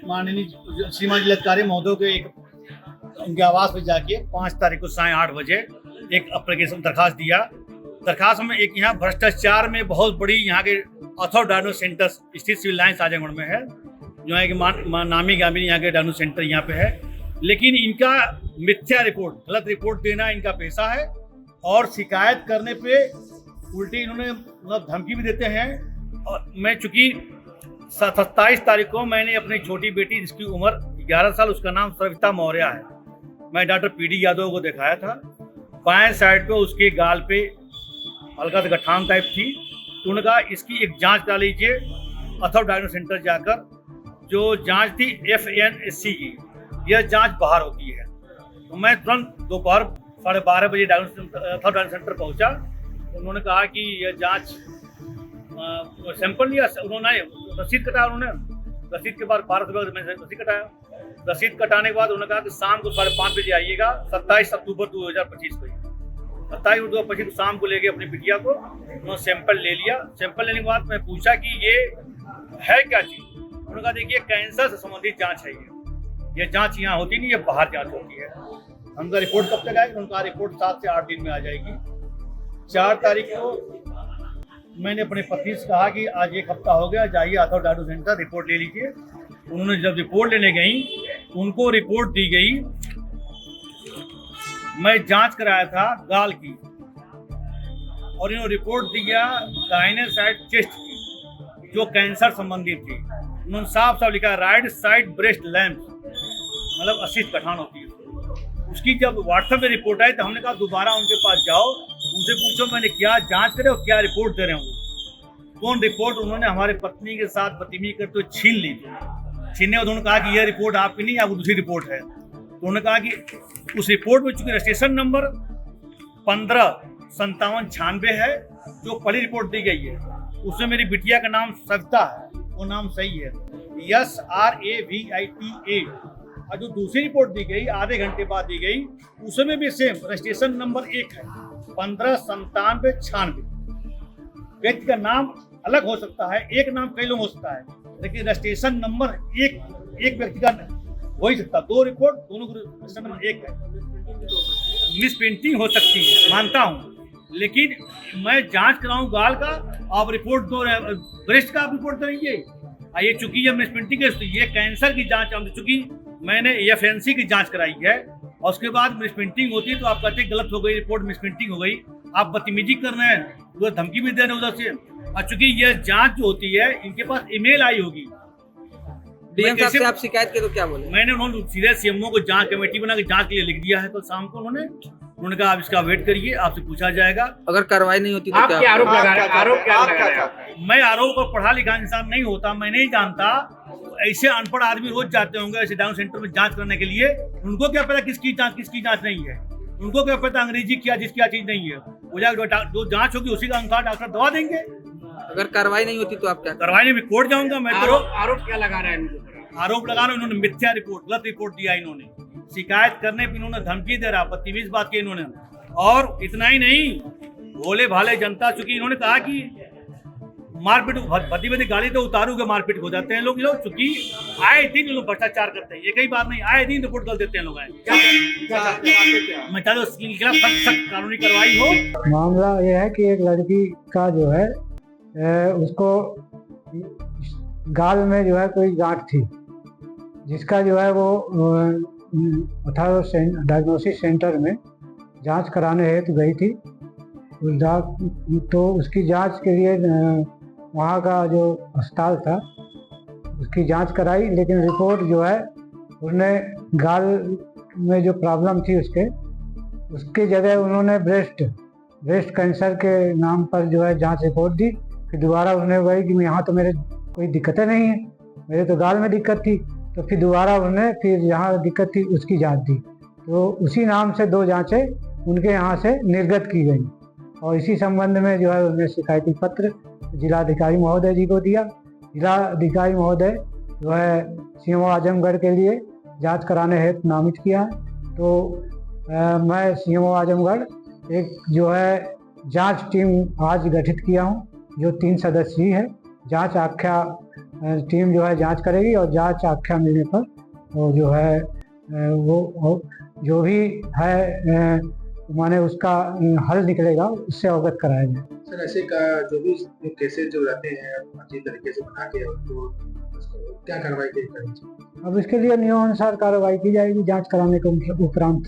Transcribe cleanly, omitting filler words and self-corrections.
माननीय श्रीमान जिलाधिकारी महोदय के एक उनके आवास पे जाके 5 तारीख को 8:30 बजे एक एप्लीकेशन दरखास्त दिया। दरखास्त में एक यहाँ भ्रष्टाचार में बहुत बड़ी यहाँ के ऑथो डायनो सेंटर स्थित सिविल लाइन्स आजमगढ़ में है, जो है कि नामी गामी यहाँ के डायनो सेंटर यहाँ पे है। लेकिन इनका मिथ्या रिपोर्ट, गलत रिपोर्ट देना इनका पेशा है और शिकायत करने पे उल्टी इन्होंने मतलब धमकी भी देते हैं। और मैं चूंकि 27 तारीख को मैंने अपनी छोटी बेटी जिसकी उम्र 11 साल, उसका नाम सविता मौर्य है, मैं डॉक्टर पीडी यादव को दिखाया था। बाएं साइड पे उसके गाल पे हल्का सा गठान टाइप थी, तो उन्होंने कहा इसकी एक जांच करा लीजिए अथवा डायनो सेंटर जाकर। जो जांच थी FNSC की, यह जांच बाहर होती है। तो मैं तुरंत दोपहर 12:30 बजे अथवा डायनो सेंटर पहुंचा। उन्होंने कहा कि यह जांच सैंपल लिया, उन्होंने रसीद कटाया। उन्होंने रसीद के बाद 12 बजे मैंने रसीद कटाया। रसीद कटाने के बाद उन्होंने कहा कि शाम को 5:30 बजे आइएगा, 27 अक्टूबर 2025 को। 27 अक्टूबर 2025 को शाम को लेके अपनी बिटिया को उन्होंने सैंपल ले लिया। सैंपल लेने के बाद मैं पूछा कि ये है क्या चीज़। उन्होंने कहा देखिए कैंसर से संबंधित जाँच है ये जाँच यहाँ होती नहीं, ये बाहर जाँच होती है। उनका रिपोर्ट कब तक आएगी? उनका रिपोर्ट 7 से 8 दिन में आ जाएगी। 4 तारीख को मैंने अपने पत्नी से कहा कि आज 1 हफ्ता हो गया, जाइए अथवा डायनो सेंटर रिपोर्ट ले लीजिए। उन्होंने जब रिपोर्ट लेने गई, उनको रिपोर्ट दी गई, मैं जांच कराया था गाल की, और इन्होंने रिपोर्ट दिया दाहिने साइड चेस्ट की, जो कैंसर संबंधित थी। उन्होंने साफ साफ लिखा राइट साइड ब्रेस्ट लैम्प, मतलब असिस्ट गठान होती है। उसकी जब व्हाट्सएप में रिपोर्ट आई तो हमने कहा दोबारा उनके पास जाओ, उनसे पूछो मैंने क्या जांच करे और क्या रिपोर्ट दे रहे हैं वो। कौन रिपोर्ट उन्होंने हमारे पत्नी के साथ बदतमीजी करते हुए छीन ली। छीनने और उन्होंने कहा कि यह रिपोर्ट आपकी नहीं, आपको दूसरी रिपोर्ट है। तो उन्होंने कहा कि उस रिपोर्ट में चूंकि रजिस्ट्रेशन नंबर 155796 है, जो पहली रिपोर्ट दी गई है, उसमें मेरी बिटिया का नाम सविता है, वो नाम सही है, SRAVITA। और जो दूसरी रिपोर्ट दी गई आधे घंटे बाद दी गई, उसमें भी सेम रजिस्ट्रेशन नंबर 1 है, 159796। व्यक्ति का नाम अलग हो सकता है, एक नाम कई लोग हो सकता है, लेकिन रजिस्ट्रेशन नंबर एक व्यक्ति का हो ही सकता। 2 रिपोर्ट दोनों को रजिस्ट्रेशन नंबर 1 है। मिस प्रिंटिंग हो सकती है, मानता हूँ, लेकिन मैं जांच कराऊं गाल का, आप रिपोर्ट दो ब्रेस्ट का आप रिपोर्ट करेंगे। ये चूंकि ये मिस प्रिंटिंग है, ये कैंसर की जांच, चूंकि मैंने FNC की जांच कराई है और उसके बाद मिस प्रिंटिंग होती है तो आप कहते हैं गलत हो गई रिपोर्ट, मिस प्रिंटिंग हो गई, आप बदतमीजी कर रहे हैं, वो धमकी भी दे रहे हैं उधर से। और चूंकि ये जांच जो होती है, इनके पास ईमेल आई होगी। डीएम साहब से आप शिकायत के तो क्या बोले? मैंने उन्होंने सीधे CMO को जांच कमेटी बना के जांच के लिए लिख दिया है। कल शाम को उन्होंने कहा आप इसका वेट करिए, आपसे पूछा जाएगा। अगर कार्रवाई नहीं होती तो आप क्या आरोप लगा रहे हैं? आरोप क्या लगा रहे हैं? मैं आरोप पर पढ़ा लिखा इंसान नहीं होता, मैं नहीं जानता। ऐसे अनपढ़ आदमी रोज जाते होंगे ऐसे डायनो सेंटर में जांच करने के लिए, उनको क्या पता किसकी जांच नहीं है, उनको क्या पता अंग्रेजी क्या चीज नहीं है। वो जो जांच होगी उसी का अनुसार डॉक्टर दवा देंगे। अगर कार्रवाई नहीं होती तो आप क्या? कार्रवाई नहीं, कोर्ट जाऊंगा मैं। आरोप क्या लगा रहे हैं? आरोप लगा रहे, इन्होंने मिथ्या रिपोर्ट, गलत रिपोर्ट दिया। इन्होंने शिकायत करने पर इन्होंने धमकी दे रहा, बदतमीज बात की इन्होंने। और इतना ही नहीं, भोले भाले जनता, चूंकि इन्होंने कहा कि मारपीट भद्दी गाली तो उतारूगे, मारपीट हो जाते हैं लोग। चूंकि आए दिन लोग भ्रष्टाचार करते हैं, ये कई बार नहीं, आए दिन रिपोर्ट कर देते हैं लोग। मैं चाहता हूँ सख्त कानूनी कार्रवाई हो। मामला ये है कि एक लड़की का जो है उसको गाल में जो है कोई गांठ थी, जिसका जो है वो डायग्नोसिस सेंटर में जांच कराने हेतु गई थी। तो उसकी जांच के लिए वहाँ का जो अस्पताल था उसकी जांच कराई, लेकिन रिपोर्ट जो है उसने गाल में जो प्रॉब्लम थी उसके जगह उन्होंने ब्रेस्ट कैंसर के नाम पर जो है जांच रिपोर्ट दी। फिर दोबारा उसने वही कि यहाँ तो मेरे कोई दिक्कतें नहीं है, मेरे तो गाल में दिक्कत थी। तो फिर दोबारा उन्होंने फिर जहाँ दिक्कत थी उसकी जांच दी। तो उसी नाम से 2 जांचें उनके यहाँ से निर्गत की गई और इसी संबंध में जो है उन्होंने शिकायती पत्र जिलाधिकारी महोदय जी को दिया। जिलाधिकारी महोदय जो है CMO आजमगढ़ के लिए जांच कराने हेतु नामित किया। तो मैं CMO आजमगढ़ एक जो है जांच टीम आज गठित किया हूं, जो 3 सदस्यीय है। जांच आख्या टीम जो है जांच करेगी और जांच आख्या मिलने पर वो जो है वो जो भी है माने उसका हल निकलेगा उससे अवगत कराया जाए। सर ऐसे का जो भी केसेस जो रहते हैं अच्छी तरीके से बना के तो क्या कार्रवाई करनी चाहिए? अब इसके लिए नियमानुसार कार्रवाई की जाएगी जांच कराने के उपरांत।